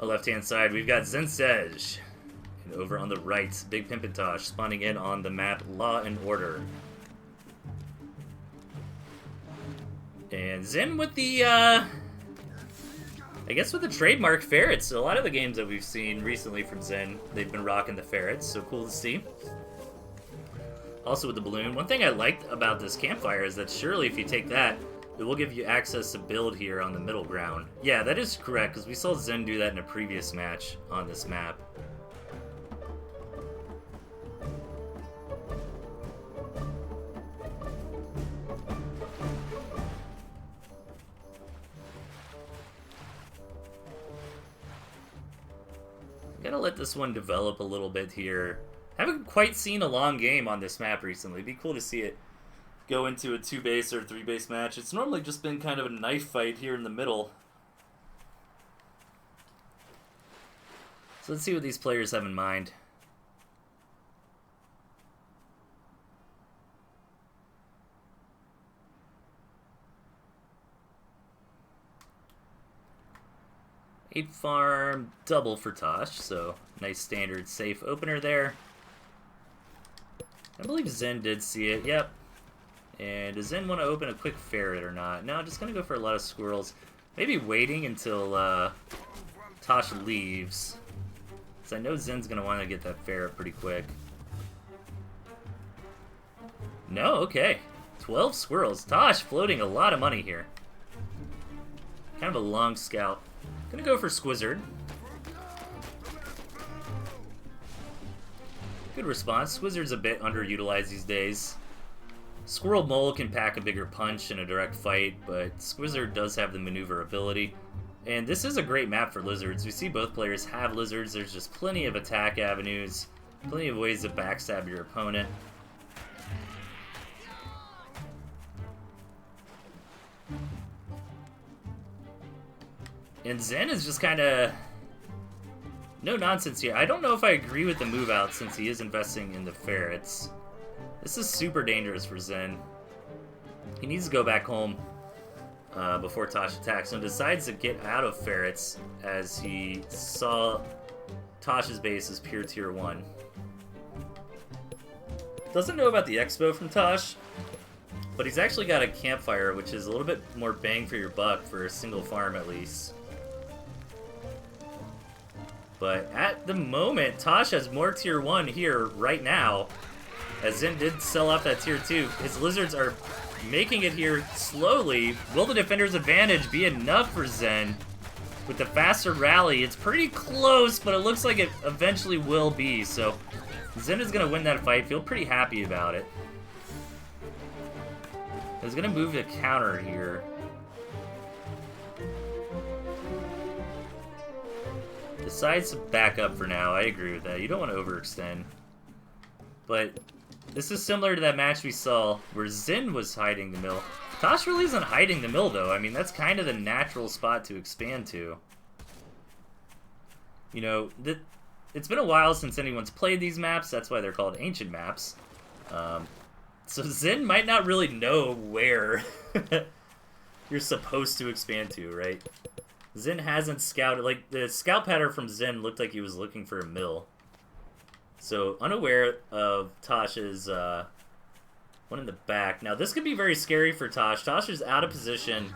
the left-hand side, we've got Szen. And over on the right, Big Pimpin' Tosh spawning in on the map Law and Order. And Szen with the, I guess with the trademark ferrets. A lot of the games that we've seen recently from Szen, they've been rocking the ferrets, so cool to see. Also with the balloon. One thing I liked about this campfire is that surely if you take that, it will give you access to build here on the middle ground. Yeah, that is correct, because we saw Szen do that in a previous match on this map. Gotta let this one develop a little bit here. Haven't quite seen a long game on this map recently. It'd be cool to see it go into a 2-base or 3-base match. It's normally just been kind of a knife fight here in the middle. So let's see what these players have in mind. Eight farm, double for Tosh, so nice standard safe opener there. I believe Szen did see it, yep. And does Szen want to open a quick ferret or not? No, just going to go for a lot of squirrels. Maybe waiting until Tosh leaves. Because I know Zen's going to want to get that ferret pretty quick. No, okay. 12 squirrels. Tosh floating a lot of money here. Kind of a long scout. Gonna go for Squizzard. Good response. Squizzard's a bit underutilized these days. Squirrel Mole can pack a bigger punch in a direct fight, but Squizzard does have the maneuverability. And this is a great map for lizards. We see both players have lizards. There's just plenty of attack avenues, plenty of ways to backstab your opponent. And Szen is just kind of no nonsense here. I don't know if I agree with the move out since he is investing in the ferrets. This is super dangerous for Szen. He needs to go back home before Tosh attacks and decides to get out of ferrets as he saw Tosh's base as pure tier 1. Doesn't know about the expo from Tosh, but he's actually got a campfire, which is a little bit more bang for your buck for a single farm at least. But at the moment, Tosh has more tier 1 here right now, as Szen did sell off that tier 2. His lizards are making it here slowly. Will the defender's advantage be enough for Szen? With the faster rally, it's pretty close, but it looks like it eventually will be. So Szen is going to win that fight. Feel pretty happy about it. He's going to move the counter here. Decides to back up for now. I agree with that. You don't want to overextend. But this is similar to that match we saw where Szen was hiding the mill. Tosh really isn't hiding the mill, though. I mean, that's kind of the natural spot to expand to. You know, it's been a while since anyone's played these maps. That's why they're called ancient maps. So Szen might not really know where you're supposed to expand to, right? Szen hasn't scouted. Like, the scout pattern from Szen looked like he was looking for a mill. So, unaware of Tosh's one in the back. Now, this could be very scary for Tosh. Tosh is out of position.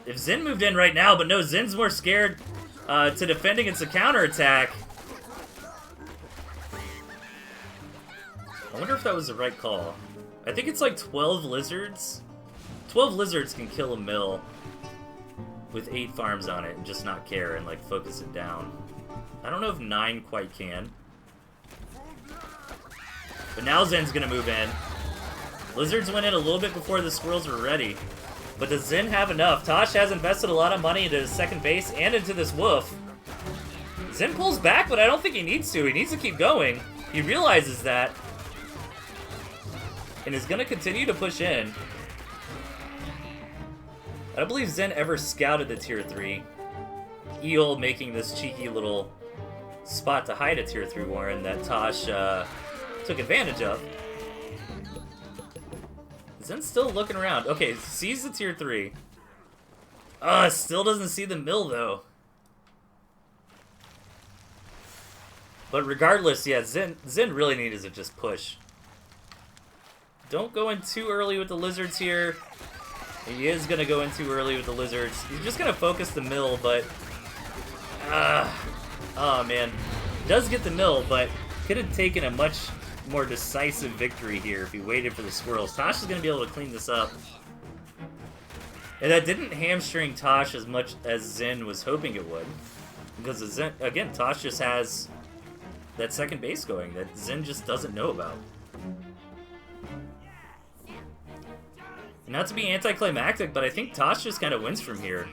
If Szen moved in right now, but no, Zen's more scared to defend against a counterattack. I wonder if that was the right call. I think it's like 12 lizards. 12 lizards can kill a mill with 8 farms on it and just not care and like focus it down. I don't know if 9 quite can. But now Szen's gonna move in. Lizards went in a little bit before the squirrels were ready. But does Szen have enough? Tosh has invested a lot of money into his second base and into this wolf. Szen pulls back, but I don't think he needs to. He needs to keep going. He realizes that. And is gonna continue to push in. I don't believe Szen ever scouted the tier 3. Eel making this cheeky little spot to hide a tier 3 Warren that Tosh took advantage of. Szen's still looking around. Okay, sees the tier 3. Still doesn't see the mill though. But regardless, yeah, Zen really needed to just push. Don't go in too early with the lizards here. He is going to go in too early with the lizards. He's just going to focus the mill, but... oh, man. Does get the mill, but could have taken a much more decisive victory here if he waited for the squirrels. Tosh is going to be able to clean this up. And that didn't hamstring Tosh as much as Zen was hoping it would. Because, Zen, again, Tosh just has that second base going that Zen just doesn't know about. Not to be anticlimactic, but I think Tosh just kind of wins from here.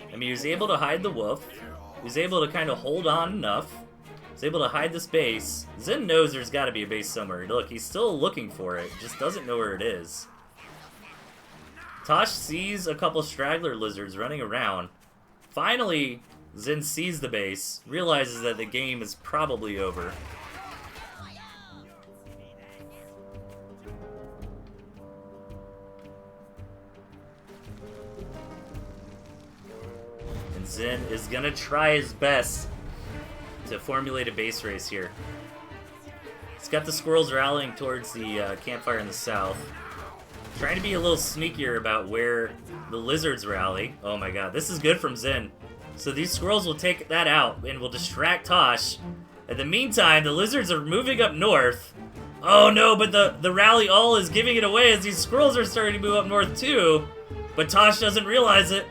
I mean, he was able to hide the wolf. He was able to kind of hold on enough. He was able to hide this base. Zen knows there's got to be a base somewhere. Look, he's still looking for it, just doesn't know where it is. Tosh sees a couple straggler lizards running around. Finally, Zen sees the base, realizes that the game is probably over. And Zen is gonna try his best to formulate a base race here. He's got the squirrels rallying towards the campfire in the south. Trying to be a little sneakier about where the lizards rally. Oh my god, this is good from Zen. So these squirrels will take that out and will distract Tosh. In the meantime, the lizards are moving up north. Oh no, but the rally all is giving it away as these squirrels are starting to move up north too. But Tosh doesn't realize it.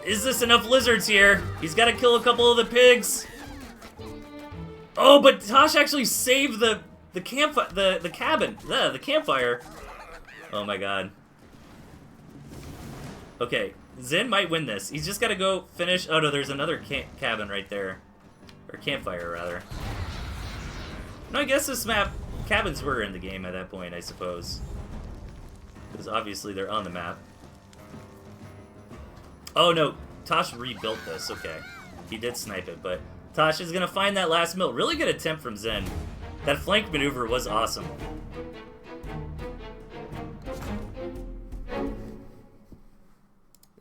Is this enough lizards here? He's got to kill a couple of the pigs. Oh, but Tosh actually saved the campfire, the cabin, the campfire. Oh my god. Okay, Zen might win this. He's just got to go finish. Oh no, there's another cabin right there, or campfire rather. No, I guess this map cabins were in the game at that point, I suppose, because obviously they're on the map. Oh no, Tosh rebuilt this. Okay, he did snipe it, but Tosh is gonna find that last mill. Really good attempt from Zen. That flank maneuver was awesome.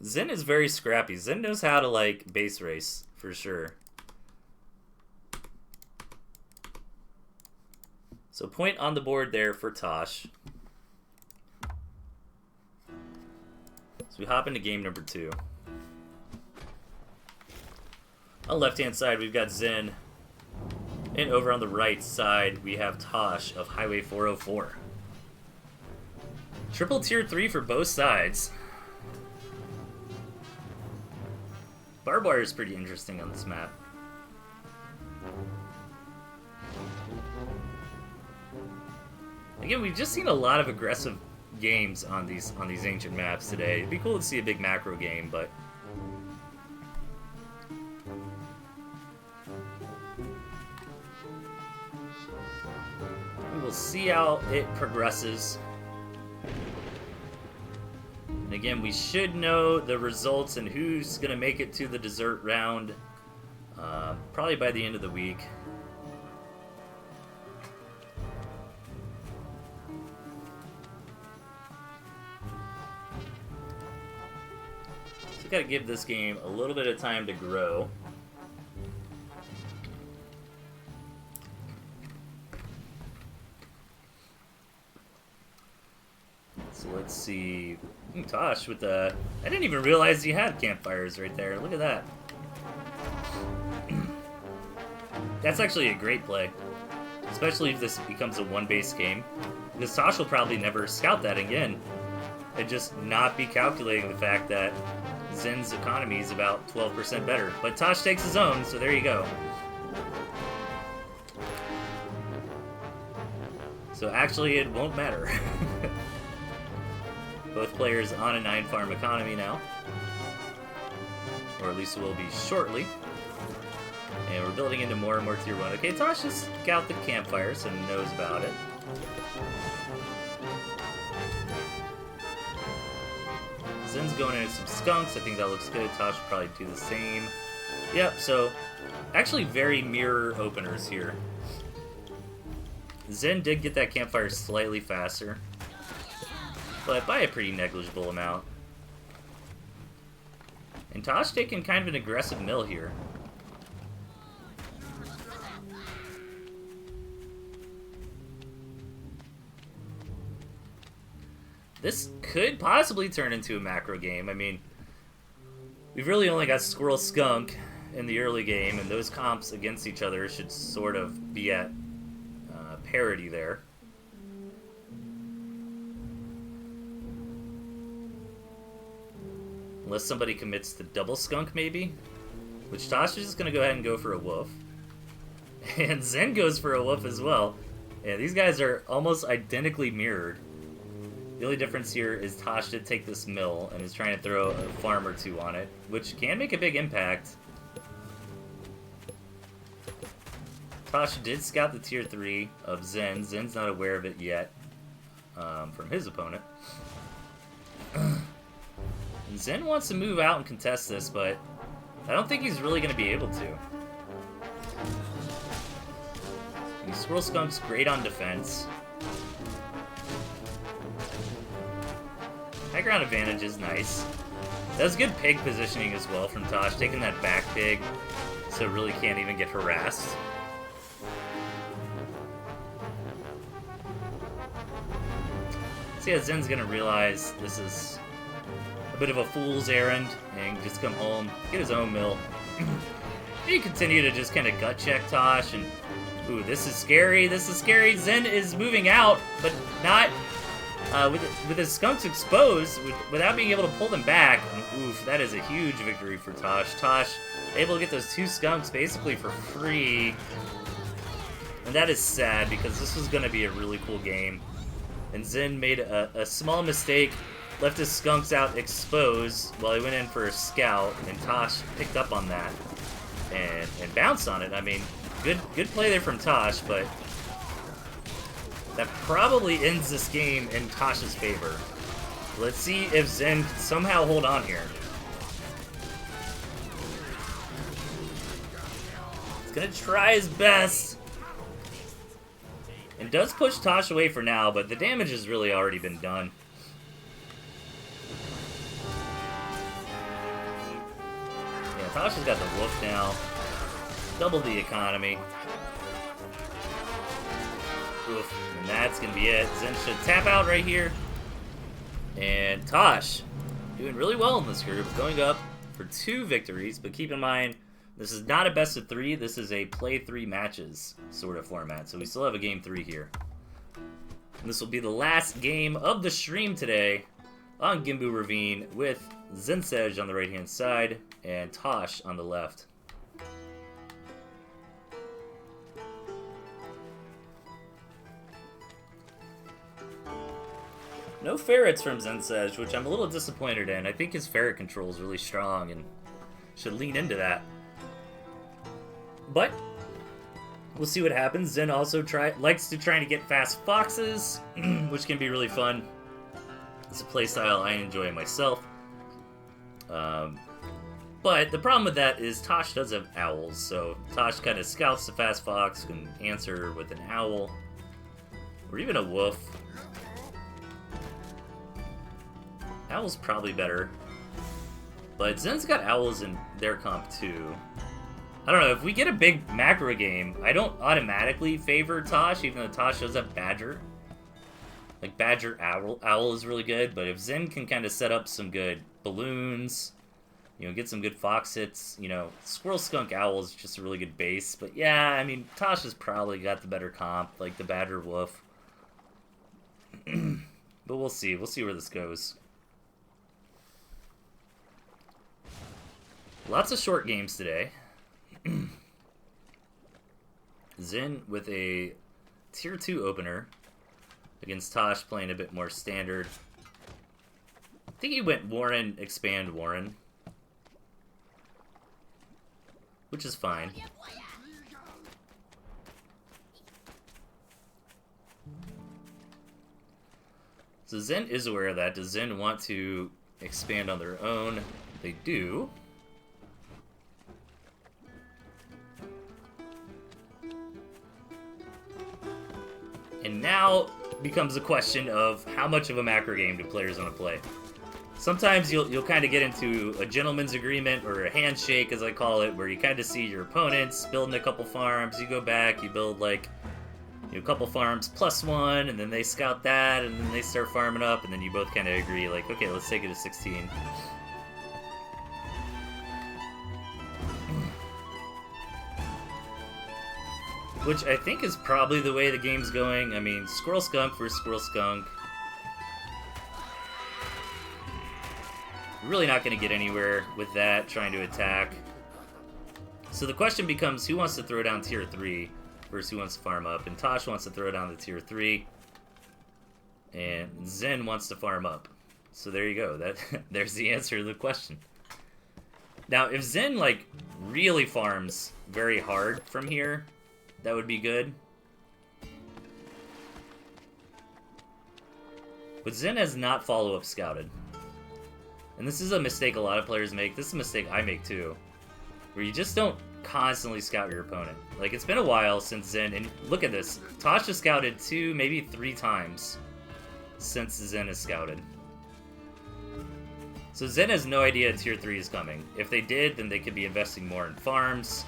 Zen is very scrappy. Zen knows how to, like, base race, for sure. So point on the board there for Tosh. So we hop into game number 2. On the left-hand side, we've got Zen. And over on the right side, we have Tosh of Highway 404. Triple tier 3 for both sides. Barbed wire is pretty interesting on this map. Again, we've just seen a lot of aggressive games on these ancient maps today. It'd be cool to see a big macro game, but we'll see how it progresses. And again, we should know the results and who's going to make it to the dessert round probably by the end of the week. So we've got to give this game a little bit of time to grow. So let's see. Tosh with the... I didn't even realize he had campfires right there. Look at that. That's actually a great play. Especially if this becomes a one-base game. Because Tosh will probably never scout that again. And just not be calculating the fact that Zen's economy is about 12% better. But Tosh takes his own, so there you go. So actually it won't matter. Both players on a 9-farm economy now. Or at least will be shortly. And we're building into more and more tier 1. Okay, Tosh just scout the campfire, so he knows about it. Zen's going into some skunks. I think that looks good. Tosh will probably do the same. Yep, so actually very mirror openers here. Zen did get that campfire slightly faster, but by a pretty negligible amount. And Tosh taking kind of an aggressive mill here. This could possibly turn into a macro game. I mean, we've really only got Squirrel Skunk in the early game, and those comps against each other should sort of be at parity there. Unless somebody commits to double skunk, maybe? Which Tosh is just going to go ahead and go for a wolf. And Szen goes for a wolf as well. Yeah, these guys are almost identically mirrored. The only difference here is Tosh did take this mill and is trying to throw a farm or two on it, which can make a big impact. Tosh did scout the tier 3 of Szen. Zen's not aware of it yet from his opponent. And Szen wants to move out and contest this, but I don't think he's really going to be able to. Squirrel Skunk's great on defense. High ground advantage is nice. That was good pig positioning as well from Tosh, taking that back pig so it really can't even get harassed. So yeah, Zen's gonna realize this is a bit of a fool's errand and just come home, get his own mill. He continue to just kind of gut check Tosh and ooh, this is scary, this is scary. Szen is moving out, but not with his skunks exposed, without being able to pull them back. And, oof, that is a huge victory for Tosh. Tosh able to get those 2 skunks basically for free. And that is sad because this was going to be a really cool game. And Szen made a small mistake, left his skunks out exposed while he went in for a scout, and Tosh picked up on that and bounced on it. I mean, good play there from Tosh, but that probably ends this game in Tosh's favor. Let's see if Szen can somehow hold on here. He's gonna try his best. And does push Tosh away for now, but the damage has really already been done. Yeah, Tosh has got the wolf now. Double the economy. Oof, and that's gonna be it. Szen should tap out right here. And Tosh doing really well in this group, going up for 2 victories, but keep in mind, this is not a best of 3, this is a play 3 matches sort of format, so we still have a game 3 here. And this will be the last game of the stream today on Gimbu Ravine with Zensej on the right hand side and Tosh on the left. No ferrets from Zensej, which I'm a little disappointed in. I think his ferret control is really strong and should lean into that. But we'll see what happens. Szen also likes to try to get fast foxes, which can be really fun. It's a playstyle I enjoy myself. But the problem with that is Tosh does have owls, so Tosh kind of scouts the fast fox, can answer with an owl, or even a wolf. Owl's probably better. But Szen's got owls in their comp too. I don't know, if we get a big macro game, I don't automatically favor Tosh, even though Tosh does have Badger. Like, Badger Owl is really good, but if Szen can kind of set up some good balloons, you know, get some good fox hits, you know, Squirrel Skunk Owl is just a really good base. But yeah, I mean, Tosh has probably got the better comp, like the Badger Wolf. But we'll see where this goes. Lots of short games today. Szen with a tier 2 opener against Tosh playing a bit more standard. I think he went Warren, expand Warren, which is fine. So Szen is aware of that. Does Szen want to expand on their own? They do. And now becomes a question of how much of a macro game do players want to play. Sometimes you'll kind of get into a gentleman's agreement, or a handshake as I call it, where you kind of see your opponents building a couple farms, you go back, you build like a couple farms +1, and then they scout that, and then they start farming up, and then you both kind of agree, like, okay, let's take it to 16. Which I think is probably the way the game's going. I mean, Squirrel Skunk versus Squirrel Skunk. We're really not going to get anywhere with that, trying to attack. So the question becomes, who wants to throw down tier 3 versus who wants to farm up? And Tosh wants to throw down the tier 3. And Szen wants to farm up. So there you go. There's the answer to the question. Now, if Szen, like, really farms very hard from here, that would be good. But Szen has not follow-up scouted. And this is a mistake a lot of players make. This is a mistake I make too. Where you just don't constantly scout your opponent. Like, it's been a while since Szen, and look at this. Tosh has scouted 2, maybe 3 times since Szen has scouted. So Szen has no idea tier 3 is coming. If they did, then they could be investing more in farms,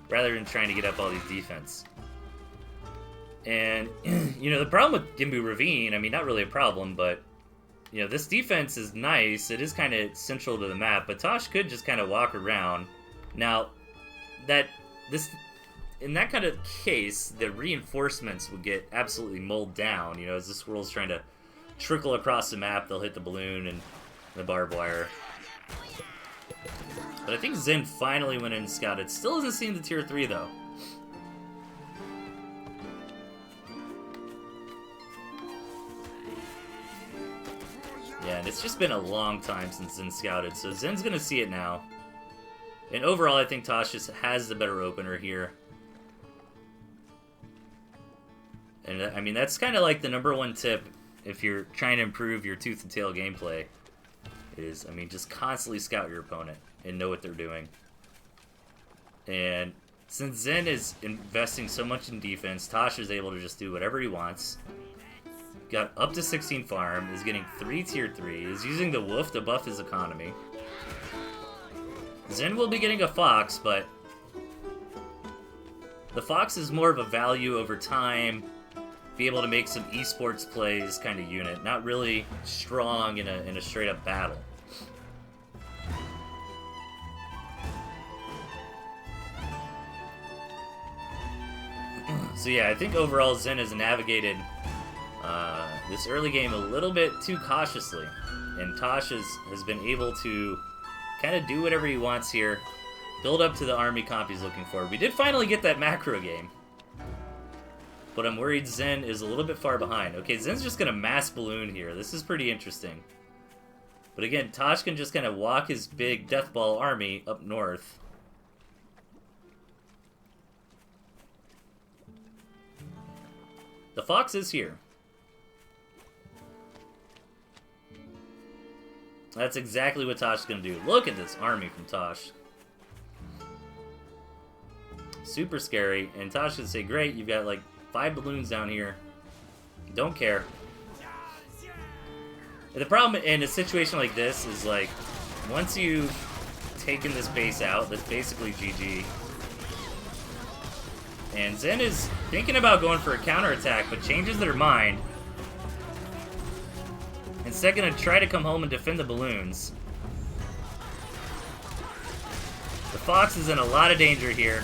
rather than trying to get up all these defense. And, you know, the problem with Gimbu Ravine, I mean, not really a problem, but, you know, this defense is nice. It is kind of central to the map, but Tosh could just kind of walk around. Now, in that kind of case, the reinforcements would get absolutely mulled down. You know, as the squirrel's trying to trickle across the map, they'll hit the balloon and the barbed wire. But I think Szen finally went in and scouted. Still hasn't seen the tier 3 though. Yeah, and it's just been a long time since Szen scouted, so Zen's gonna see it now. And overall, I think Tosh just has the better opener here. And I mean, that's kind of like the #1 tip if you're trying to improve your tooth and tail gameplay. Is, I mean, just constantly scout your opponent and know what they're doing. And since Szen is investing so much in defense, Tosh is able to just do whatever he wants. Got up to 16 farm, is getting 3 tier 3, is using the wolf to buff his economy. Szen will be getting a fox, but the fox is more of a value over time, be able to make some esports plays kind of unit, not really strong in a straight up battle. So yeah, I think overall Szen has navigated this early game a little bit too cautiously, and Tosh has been able to kind of do whatever he wants here, build up to the army comp he's looking for. We did finally get that macro game, but I'm worried Szen is a little bit far behind. Okay, Zen's just going to mass balloon here. This is pretty interesting. But again, Tosh can just kind of walk his big death ball army up north. The fox is here. That's exactly what Tosh is going to do. Look at this army from Tosh. Super scary. And Tosh can say, great, you've got like 5 balloons down here. Don't care. And the problem in a situation like this is, like, once you've taken this base out, that's basically GG. And Szen is thinking about going for a counterattack, but changes their mind. Instead, gonna try to come home and defend the balloons. The fox is in a lot of danger here.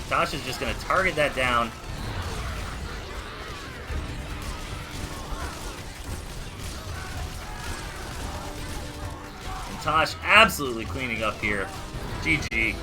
Tosh is just gonna target that down. And Tosh absolutely cleaning up here. GG.